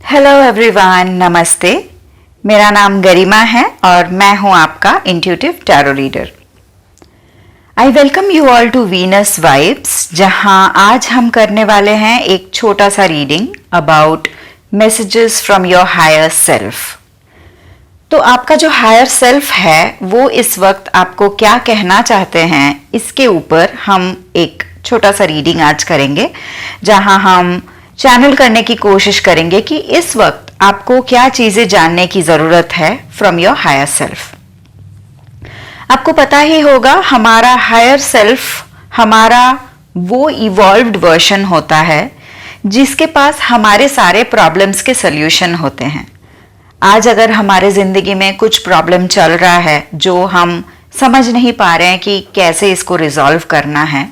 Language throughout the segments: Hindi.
हेलो एवरीवन, नमस्ते। मेरा नाम गरिमा है और मैं हूं आपका intuitive tarot reader. I welcome you all to Venus vibes, जहां आज हम करने वाले हैं एक छोटा सा reading about messages from your higher self. तो आपका जो हायर सेल्फ है वो इस वक्त आपको क्या कहना चाहते हैं, इसके ऊपर हम एक छोटा सा रीडिंग आज करेंगे, जहां हम चैनल करने की कोशिश करेंगे कि इस वक्त आपको क्या चीजें जानने की जरूरत है फ्रॉम योर हायर सेल्फ। आपको पता ही होगा, हमारा हायर सेल्फ हमारा वो इवॉल्व्ड वर्जन होता है जिसके पास हमारे सारे प्रॉब्लम्स के सल्यूशन होते हैं। आज अगर हमारे जिंदगी में कुछ प्रॉब्लम चल रहा है जो हम समझ नहीं पा रहे हैं कि कैसे इसको रिजॉल्व करना है,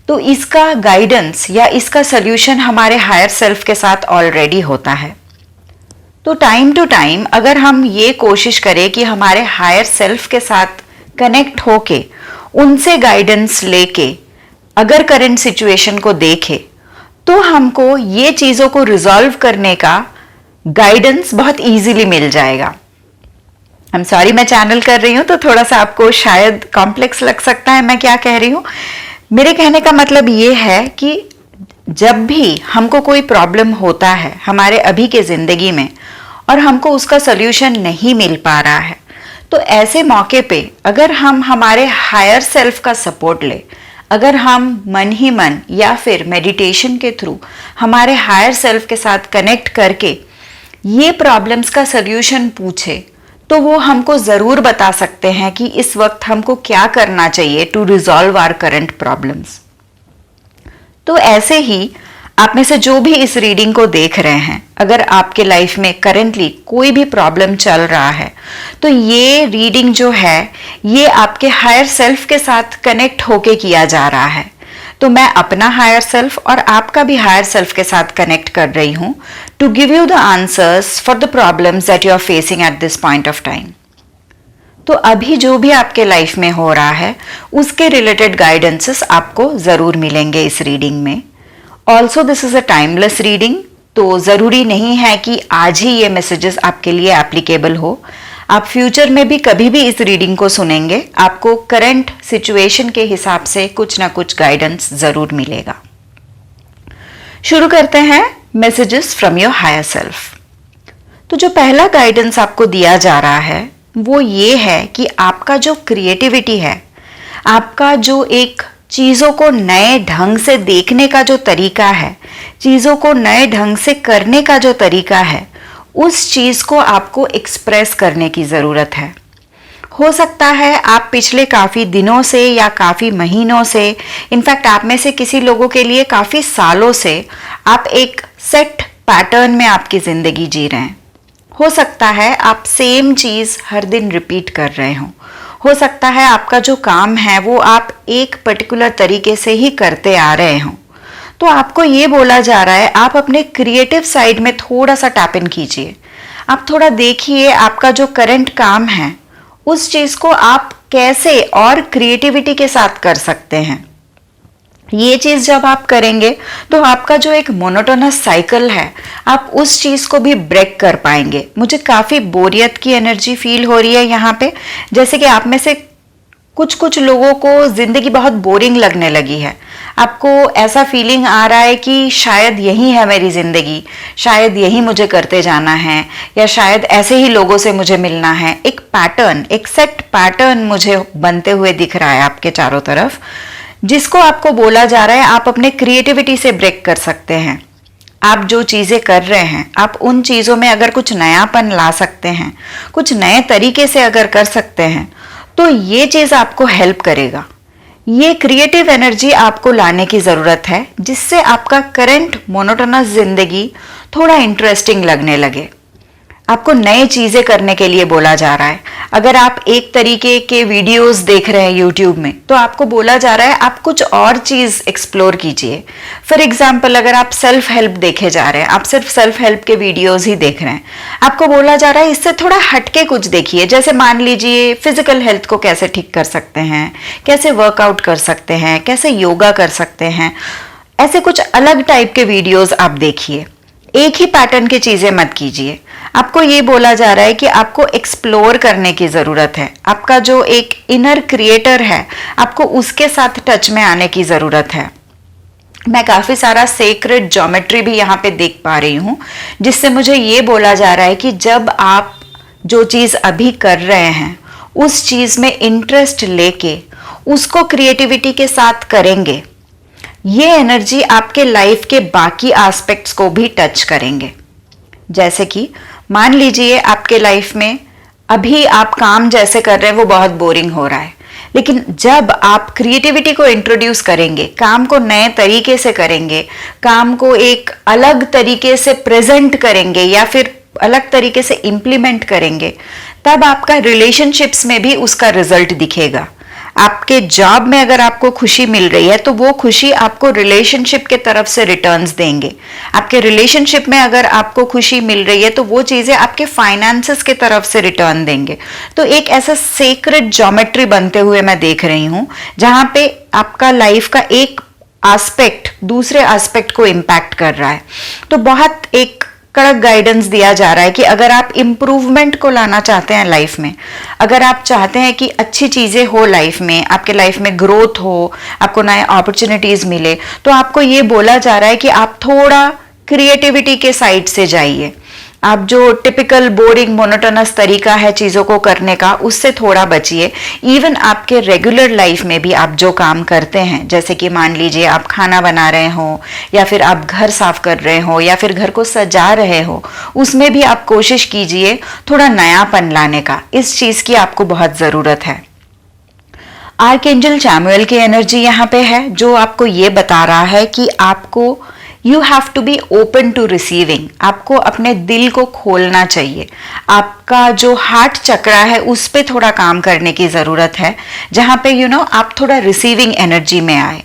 तो इसका गाइडेंस या इसका सल्यूशन हमारे हायर सेल्फ के साथ ऑलरेडी होता है। तो टाइम टू टाइम अगर हम ये कोशिश करें कि हमारे हायर सेल्फ के साथ कनेक्ट होके उनसे गाइडेंस लेके अगर करंट सिचुएशन को देखें, तो हमको ये चीज़ों को रिजॉल्व करने का गाइडेंस बहुत इजीली मिल जाएगा। I'm sorry, मैं चैनल कर रही हूँ तो थोड़ा सा आपको शायद कॉम्प्लेक्स लग सकता है मैं क्या कह रही हूँ। मेरे कहने का मतलब ये है कि जब भी हमको कोई प्रॉब्लम होता है हमारे अभी के जिंदगी में और हमको उसका सल्यूशन नहीं मिल पा रहा है, तो ऐसे मौके पे अगर हम हमारे हायर सेल्फ का सपोर्ट ले, अगर हम मन ही मन या फिर मेडिटेशन के थ्रू हमारे हायर सेल्फ के साथ कनेक्ट करके ये प्रॉब्लम्स का सल्यूशन पूछे, तो वो हमको ज़रूर बता सकते हैं कि इस वक्त हमको क्या करना चाहिए to resolve our current problems. तो ऐसे ही आप में से जो भी इस रीडिंग को देख रहे हैं, अगर आपके लाइफ में करेंटली कोई भी प्रॉब्लम चल रहा है, तो ये रीडिंग जो है ये आपके हायर सेल्फ के साथ कनेक्ट होके किया जा रहा है। तो मैं अपना हायर सेल्फ और आपका भी हायर सेल्फ के साथ कनेक्ट कर रही हूं to give you the answers for the problems that you are facing at this point of time. तो अभी जो भी आपके लाइफ में हो रहा है उसके रिलेटेड गाइडेंसेस आपको जरूर मिलेंगे इस रीडिंग में। Also this is a timeless reading, तो जरूरी नहीं है कि आज ही ये मैसेजेस आपके लिए एप्लीकेबल हो। आप फ्यूचर में भी कभी भी इस रीडिंग को सुनेंगे, आपको करंट सिचुएशन के हिसाब से कुछ ना कुछ गाइडेंस जरूर मिलेगा। शुरू करते हैं messages from your higher self. तो जो पहला गाइडेंस आपको दिया जा रहा है वो ये है कि आपका जो क्रिएटिविटी है, आपका जो एक चीज़ों को नए ढंग से देखने का जो तरीका है, चीज़ों को नए ढंग से करने का जो तरीका है, उस चीज़ को आपको एक्सप्रेस करने की ज़रूरत है। हो सकता है आप पिछले काफ़ी दिनों से या काफ़ी महीनों से, इनफैक्ट आप में से किसी लोगों के लिए काफ़ी सालों से आप एक सेट पैटर्न में आपकी ज़िंदगी जी रहे हैं। हो सकता है आप सेम चीज़ हर दिन रिपीट कर रहे हो सकता है आपका जो काम है वो आप एक पर्टिकुलर तरीके से ही करते आ रहे हों। तो आपको ये बोला जा रहा है आप अपने क्रिएटिव साइड में थोड़ा सा टैप इन कीजिए। आप थोड़ा देखिए आपका जो करंट काम है उस चीज़ को आप कैसे और क्रिएटिविटी के साथ कर सकते हैं। ये चीज़ जब आप करेंगे तो आपका जो एक मोनोटोनस साइकिल है आप उस चीज़ को भी ब्रेक कर पाएंगे। मुझे काफ़ी बोरियत की एनर्जी फील हो रही है यहाँ पे, जैसे कि आप में से कुछ लोगों को ज़िंदगी बहुत बोरिंग लगने लगी है। आपको ऐसा फीलिंग आ रहा है कि शायद यही है मेरी ज़िंदगी, शायद यही मुझे करते जाना है, या शायद ऐसे ही लोगों से मुझे मिलना है। एक पैटर्न, एक सेट पैटर्न मुझे बनते हुए दिख रहा है आपके चारों तरफ, जिसको आपको बोला जा रहा है आप अपने क्रिएटिविटी से ब्रेक कर सकते हैं। आप जो चीज़ें कर रहे हैं आप उन चीज़ों में अगर कुछ नयापन ला सकते हैं, कुछ नए तरीके से अगर कर सकते हैं, तो ये चीज़ आपको हेल्प करेगा। ये क्रिएटिव एनर्जी आपको लाने की ज़रूरत है जिससे आपका करंट मोनोटोनस ज़िंदगी थोड़ा इंटरेस्टिंग लगने लगे। आपको नए चीज़ें करने के लिए बोला जा रहा है। अगर आप एक तरीके के वीडियोस देख रहे हैं यूट्यूब में, तो आपको बोला जा रहा है आप कुछ और चीज़ एक्सप्लोर कीजिए। फॉर एग्जाम्पल, अगर आप सेल्फ हेल्प देखे जा रहे हैं, आप सिर्फ सेल्फ हेल्प के वीडियोस ही देख रहे हैं, आपको बोला जा रहा है इससे थोड़ा हटके कुछ देखिए। जैसे मान लीजिए फिजिकल हेल्थ को कैसे ठीक कर सकते हैं, कैसे वर्कआउट कर सकते हैं, कैसे योगा कर सकते हैं, ऐसे कुछ अलग टाइप के वीडियोस आप देखिए। एक ही पैटर्न की चीजें मत कीजिए। आपको ये बोला जा रहा है कि आपको एक्सप्लोर करने की जरूरत है। आपका जो एक इनर क्रिएटर है, आपको उसके साथ टच में आने की जरूरत है। मैं काफी सारा सेक्रेड ज्योमेट्री भी यहाँ पे देख पा रही हूँ, जिससे मुझे ये बोला जा रहा है कि जब आप जो चीज अभी कर रहे हैं उस चीज में इंटरेस्ट लेके उसको क्रिएटिविटी के साथ करेंगे, ये एनर्जी आपके लाइफ के बाकी एस्पेक्ट्स को भी टच करेंगे। जैसे कि मान लीजिए आपके लाइफ में अभी आप काम जैसे कर रहे हैं वो बहुत बोरिंग हो रहा है, लेकिन जब आप क्रिएटिविटी को इंट्रोड्यूस करेंगे, काम को नए तरीके से करेंगे, काम को एक अलग तरीके से प्रेजेंट करेंगे या फिर अलग तरीके से इंप्लीमेंट करेंगे, तब आपका रिलेशनशिप्स में भी उसका रिजल्ट दिखेगा। आपके जॉब में अगर आपको खुशी मिल रही है तो वो खुशी आपको रिलेशनशिप के तरफ से रिटर्न्स देंगे। आपके रिलेशनशिप में अगर आपको खुशी मिल रही है तो वो चीजें आपके फाइनेंसेस के तरफ से रिटर्न देंगे। तो एक ऐसा सेक्रेड ज्योमेट्री बनते हुए मैं देख रही हूं, जहां पे आपका लाइफ का एक एस्पेक्ट दूसरे एस्पेक्ट को इम्पैक्ट कर रहा है। तो बहुत एक कड़क गाइडेंस दिया जा रहा है कि अगर आप इंप्रूवमेंट को लाना चाहते हैं लाइफ में, अगर आप चाहते हैं कि अच्छी चीजें हो लाइफ में, आपके लाइफ में ग्रोथ हो, आपको नए अपॉर्चुनिटीज मिले, तो आपको ये बोला जा रहा है कि आप थोड़ा क्रिएटिविटी के साइड से जाइए। आप जो टिपिकल बोरिंग मोनोटोनस तरीका है चीजों को करने का, उससे थोड़ा बचिए। इवन आपके रेगुलर लाइफ में भी आप जो काम करते हैं, जैसे कि मान लीजिए आप खाना बना रहे हो या फिर आप घर साफ कर रहे हो या फिर घर को सजा रहे हो, उसमें भी आप कोशिश कीजिए थोड़ा नयापन लाने का। इस चीज की आपको बहुत जरूरत है। आर्कएंजल चैमुएल की एनर्जी यहाँ पे है, जो आपको ये बता रहा है कि आपको you have to be open to receiving. आपको अपने दिल को खोलना चाहिए। आपका जो हार्ट चक्रा है उस पे थोड़ा काम करने की जरूरत है, जहां पे आप थोड़ा रिसीविंग एनर्जी में आए।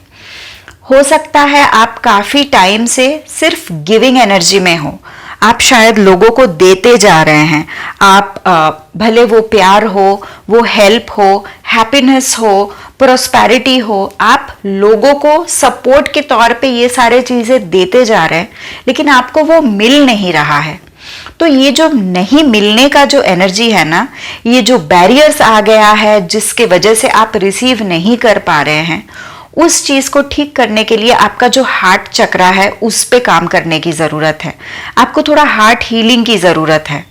हो सकता है आप काफी टाइम से सिर्फ गिविंग एनर्जी में हो। आप शायद लोगों को देते जा रहे हैं। आप भले वो प्यार हो, वो हेल्प हो, हैप्पीनेस हो, प्रोस्पेरिटी हो, आप लोगों को सपोर्ट के तौर पे ये सारे चीजें देते जा रहे हैं, लेकिन आपको वो मिल नहीं रहा है। तो ये जो नहीं मिलने का जो एनर्जी है ना, ये जो बैरियर्स आ गया है जिसके वजह से आप रिसीव नहीं कर पा रहे हैं, उस चीज को ठीक करने के लिए आपका जो हार्ट चक्रा है उस पे काम करने की जरूरत है। आपको थोड़ा हार्ट हीलिंग की जरूरत है,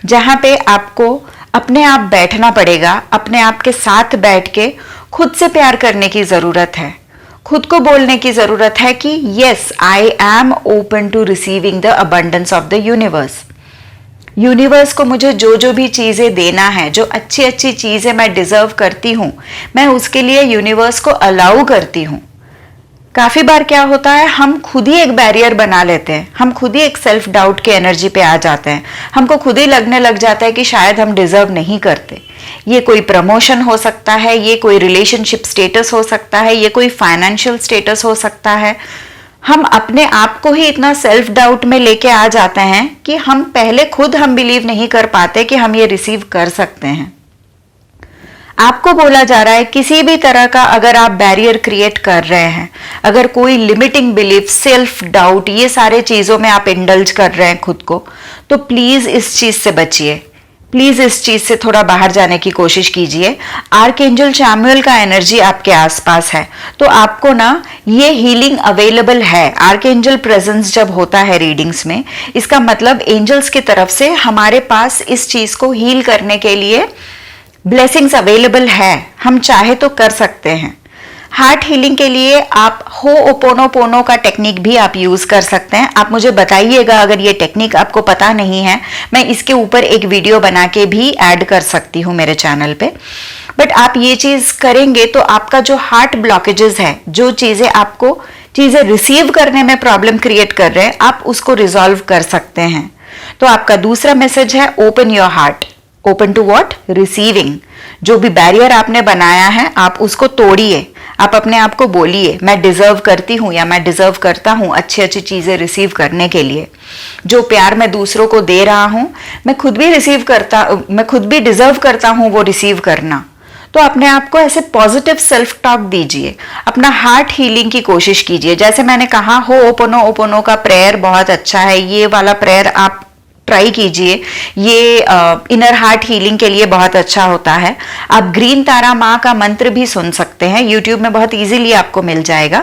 जहां पे आपको अपने आप बैठना पड़ेगा, अपने आप के साथ बैठ के खुद से प्यार करने की जरूरत है। खुद को बोलने की जरूरत है कि yes, I am open to receiving the abundance of the universe. Universe को मुझे जो जो भी चीजें देना है, जो अच्छी अच्छी चीजें मैं डिजर्व करती हूं, मैं उसके लिए यूनिवर्स को अलाउ करती हूं। काफी बार क्या होता है, हम खुद ही एक बैरियर बना लेते हैं, हम खुद ही एक सेल्फ डाउट के एनर्जी पे आ जाते हैं। हमको खुद ही लगने लग जाता है कि शायद हम डिजर्व नहीं करते। ये कोई प्रमोशन हो सकता है, ये कोई रिलेशनशिप स्टेटस हो सकता है, ये कोई फाइनेंशियल स्टेटस हो सकता है। हम अपने आप को ही इतना सेल्फ डाउट में लेके आ जाते हैं कि हम पहले खुद हम बिलीव नहीं कर पाते कि हम ये रिसीव कर सकते हैं। आपको बोला जा रहा है किसी भी तरह का अगर आप बैरियर क्रिएट कर रहे हैं, अगर कोई लिमिटिंग बिलीफ, सेल्फ डाउट, ये सारे चीजों में आप इंडल्ज कर रहे हैं खुद को, तो प्लीज इस चीज से बचिए। प्लीज इस चीज से थोड़ा बाहर जाने की कोशिश कीजिए। आर्कएंजल चैमुएल का एनर्जी आपके आसपास है, तो आपको ना ये हीलिंग अवेलेबल है। आर्कएंजल प्रेजेंस जब होता है रीडिंग्स में, इसका मतलब एंजल्स की तरफ से हमारे पास इस चीज को हील करने के लिए ब्लेसिंग्स अवेलेबल है। हम चाहे तो कर सकते हैं। हार्ट हीलिंग के लिए आप होओपोनोपोनो का टेक्निक भी आप यूज कर सकते हैं। आप मुझे बताइएगा अगर ये टेक्निक आपको पता नहीं है, मैं इसके ऊपर एक वीडियो बना के भी ऐड कर सकती हूँ मेरे चैनल पे। बट आप ये चीज करेंगे तो आपका जो हार्ट ब्लॉकेजेस है, जो चीजें आपको चीजें रिसीव करने में प्रॉब्लम क्रिएट कर रहे हैं, आप उसको रिजॉल्व कर सकते हैं। तो आपका दूसरा मैसेज है open your heart. Open to what? Receiving. जो भी बैरियर आपने बनाया है आप उसको तोड़िए। आप अपने आप को बोलिए मैं डिजर्व करती हूँ या मैं डिजर्व करता हूँ अच्छी अच्छी चीजें रिसीव करने के लिए। जो प्यार मैं दूसरों को दे रहा हूँ मैं खुद भी डिजर्व करता हूँ वो रिसीव करना। तो अपने आप को ऐसे पॉजिटिव सेल्फ टॉक दीजिए, अपना हार्ट हीलिंग की कोशिश कीजिए। जैसे मैंने कहा, होओपोनो का प्रेयर बहुत अच्छा है, ये वाला प्रेयर आप ट्राई कीजिए, ये इनर हार्ट हीलिंग के लिए बहुत अच्छा होता है। आप ग्रीन तारा माँ का मंत्र भी सुन सकते हैं, यूट्यूब में बहुत इजीली आपको मिल जाएगा।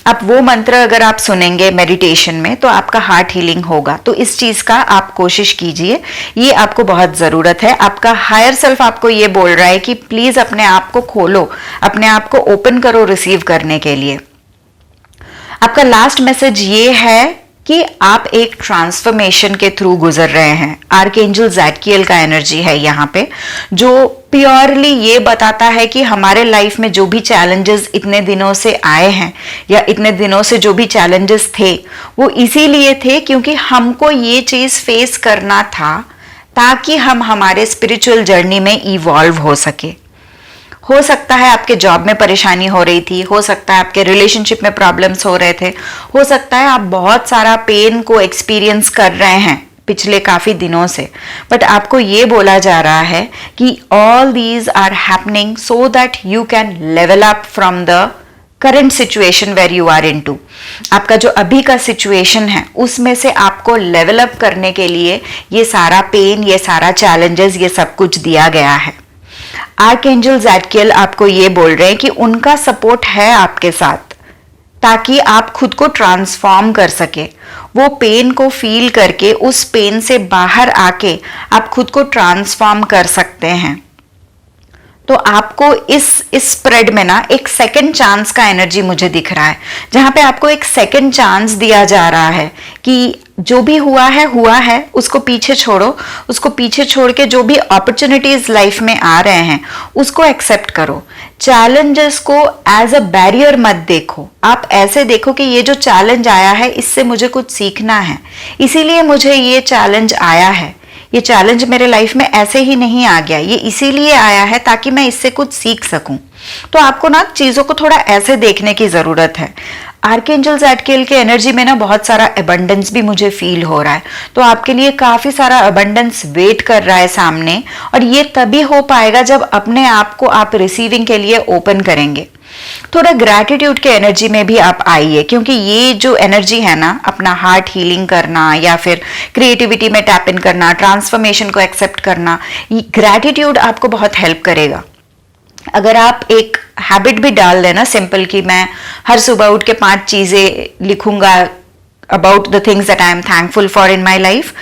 आप वो मंत्र अगर आप सुनेंगे मेडिटेशन में तो आपका हार्ट हीलिंग होगा। तो इस चीज का आप कोशिश कीजिए, ये आपको बहुत जरूरत है। आपका हायर सेल्फ आपको ये बोल रहा है कि प्लीज अपने आप को खोलो, अपने आप को ओपन करो रिसीव करने के लिए। आपका लास्ट मैसेज ये है कि आप एक ट्रांसफॉर्मेशन के थ्रू गुजर रहे हैं। आर्कएंजल ज़ाटकिएल का एनर्जी है यहाँ पे, जो प्योरली ये बताता है कि हमारे लाइफ में जो भी चैलेंजेस इतने दिनों से आए हैं या इतने दिनों से जो भी चैलेंजेस थे वो इसीलिए थे क्योंकि हमको ये चीज फेस करना था ताकि हम हमारे स्पिरिचुअल जर्नी में इवॉल्व हो सके। हो सकता है आपके जॉब में परेशानी हो रही थी, हो सकता है आपके रिलेशनशिप में प्रॉब्लम्स हो रहे थे, हो सकता है आप बहुत सारा पेन को एक्सपीरियंस कर रहे हैं पिछले काफी दिनों से, बट आपको ये बोला जा रहा है कि all these are happening so that you can level up from the current situation where you are into. आपका जो अभी का सिचुएशन है उसमें से आपको लेवल अप करने के लिए ये सारा पेन, ये सारा चैलेंजेस, ये सब कुछ दिया गया है। आर्कएंजल ज़ाटकिएल आपको ये बोल रहे हैं कि उनका सपोर्ट है आपके साथ ताकि आप खुद को ट्रांसफॉर्म कर सके, वो पेन को फील करके उस पेन से बाहर आके आप खुद को ट्रांसफॉर्म कर सकते हैं। तो आपको इस स्प्रेड में ना एक सेकंड चांस का एनर्जी मुझे दिख रहा है, जहां पे आपको एक सेकंड चांस दिया जा रहा है कि जो भी हुआ है, उसको पीछे छोड़ो, उसको पीछे छोड़ के जो भी अपॉर्चुनिटीज लाइफ में आ रहे हैं उसको एक्सेप्ट करो। चैलेंजेस को एज अ बैरियर मत देखो, आप ऐसे देखो कि ये जो चैलेंज आया है इससे मुझे कुछ सीखना है, इसीलिए मुझे ये चैलेंज आया है। ये चैलेंज मेरे लाइफ में ऐसे ही नहीं आ गया, ये इसीलिए आया है ताकि मैं इससे कुछ सीख सकूं। तो आपको ना चीजों को थोड़ा ऐसे देखने की जरूरत है। आर्कएंजल ज़ाटकिएल के एनर्जी में ना बहुत सारा अबंडेंस भी मुझे फील हो रहा है, तो आपके लिए काफी सारा अबंडेंस वेट कर रहा है सामने, और ये तभी हो पाएगा जब अपने आप को आप रिसीविंग के लिए ओपन करेंगे। थोड़ा ग्रैटिट्यूड के एनर्जी में भी आप आइए, क्योंकि ये जो एनर्जी है ना, अपना हार्ट हीलिंग करना या फिर क्रिएटिविटी में टैप इन करना, ट्रांसफॉर्मेशन को एक्सेप्ट करना, ग्रैटिट्यूड आपको बहुत हेल्प करेगा। अगर आप एक हैबिट भी डाल देना सिंपल कि मैं हर सुबह उठ के 5 चीजें लिखूंगा about the things that I am thankful for in my life,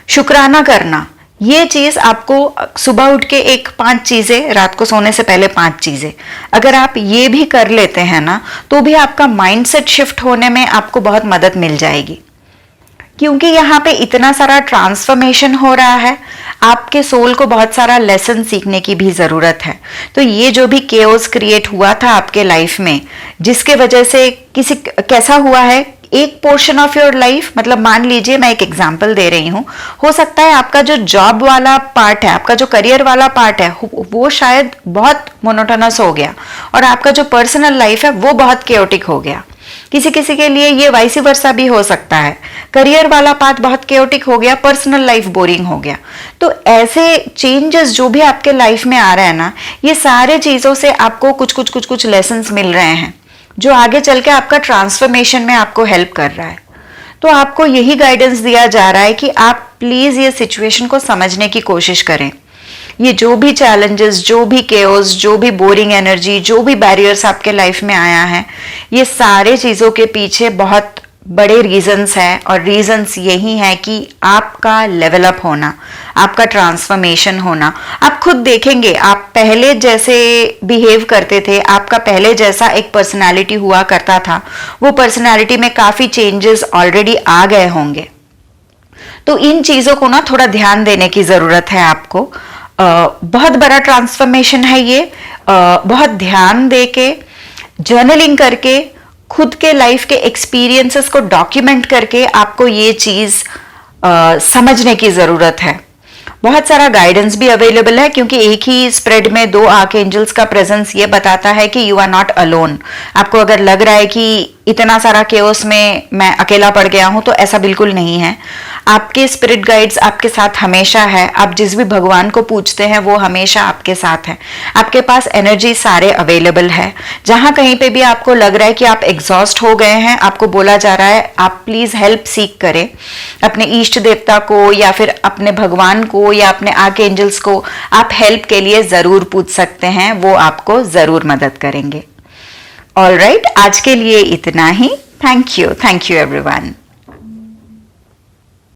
शुक्राना करना, ये चीज आपको सुबह उठ के एक 5 चीजें, रात को सोने से पहले 5 चीजें, अगर आप ये भी कर लेते हैं ना तो भी आपका माइंडसेट शिफ्ट होने में आपको बहुत मदद मिल जाएगी। क्योंकि यहाँ पे इतना सारा ट्रांसफॉर्मेशन हो रहा है, आपके सोल को बहुत सारा लेसन सीखने की भी जरूरत है। तो ये जो भी केओस क्रिएट हुआ था आपके लाइफ में, जिसके वजह से कैसा हुआ है, एक पोर्शन ऑफ योर लाइफ, मतलब मान लीजिए मैं एक एग्जांपल दे रही हूँ, हो सकता है आपका जो जॉब वाला पार्ट है, आपका जो करियर वाला पार्ट है, वो शायद बहुत मोनोटोनस हो गया, और आपका जो पर्सनल लाइफ है वो बहुत केओटिक हो गया। किसी किसी के लिए ये वाइस वर्सा भी हो सकता है, करियर वाला पार्ट बहुत केओटिक हो गया, पर्सनल लाइफ बोरिंग हो गया। तो ऐसे चेंजेस जो भी आपके लाइफ में आ रहे हैं ना, ये सारे चीजों से आपको कुछ लेसन्स मिल रहे हैं जो आगे चल के आपका ट्रांसफॉर्मेशन में आपको हेल्प कर रहा है। तो आपको यही गाइडेंस दिया जा रहा है कि आप प्लीज ये सिचुएशन को समझने की कोशिश करें। ये जो भी चैलेंजेस, जो भी केओस, जो भी बोरिंग एनर्जी, जो भी बैरियर्स आपके लाइफ में आया है, ये सारे चीजों के पीछे बहुत बड़े रीजंस हैं, और रीजंस यही है कि आपका लेवल अप होना, आपका ट्रांसफॉर्मेशन होना। आप खुद देखेंगे, आप पहले जैसे बिहेव करते थे, आपका पहले जैसा एक पर्सनालिटी हुआ करता था, वो पर्सनालिटी में काफी चेंजेस ऑलरेडी आ गए होंगे। तो इन चीजों को ना थोड़ा ध्यान देने की जरूरत है आपको। बहुत बड़ा ट्रांसफॉर्मेशन है ये, बहुत ध्यान दे के, जर्नलिंग करके, खुद के लाइफ के एक्सपीरियंसेस को डॉक्यूमेंट करके आपको ये चीज समझने की जरूरत है। बहुत सारा गाइडेंस भी अवेलेबल है, क्योंकि एक ही स्प्रेड में 2 आर्कएंजल्स का प्रेजेंस ये बताता है कि यू आर नॉट अलोन। आपको अगर लग रहा है कि इतना सारा केओस में मैं अकेला पड़ गया हूं, तो ऐसा बिल्कुल नहीं है। आपके स्पिरिट गाइड्स आपके साथ हमेशा है। आप जिस भी भगवान को पूजते हैं वो हमेशा आपके साथ है। आपके पास एनर्जी सारे अवेलेबल है। जहां कहीं पे भी आपको लग रहा है कि आप एग्जॉस्ट हो गए हैं, आपको बोला जा रहा है आप प्लीज हेल्प सीक करें। अपने इष्ट देवता को या फिर अपने भगवान को या अपने आर्क एंजल्स को आप हेल्प के लिए जरूर पूछ सकते हैं, वो आपको जरूर मदद करेंगे। ऑलराइट, आज के लिए इतना ही। Thank you everyone.